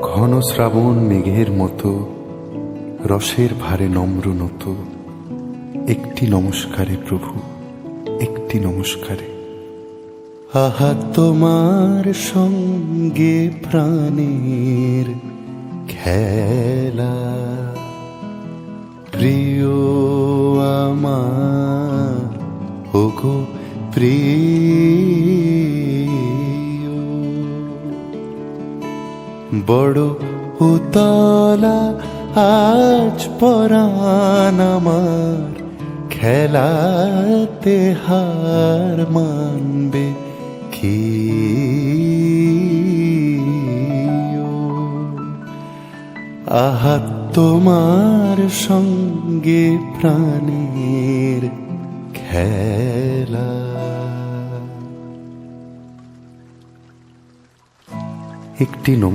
ঘন শ্রাবণ মেঘের মতো রসের ভারে নম্র নত। একটি নমস্কারে প্রভু, একটি নমস্কারে। আহা তোমার সঙ্গে প্রাণের খেলা, প্রিয় আমার ওগো প্রিয়। বড় উতলা আজ পরাণ আমার, খেলাতে হার মানবে কি? আহা তোমার সঙ্গে প্রাণের খেলা। একটি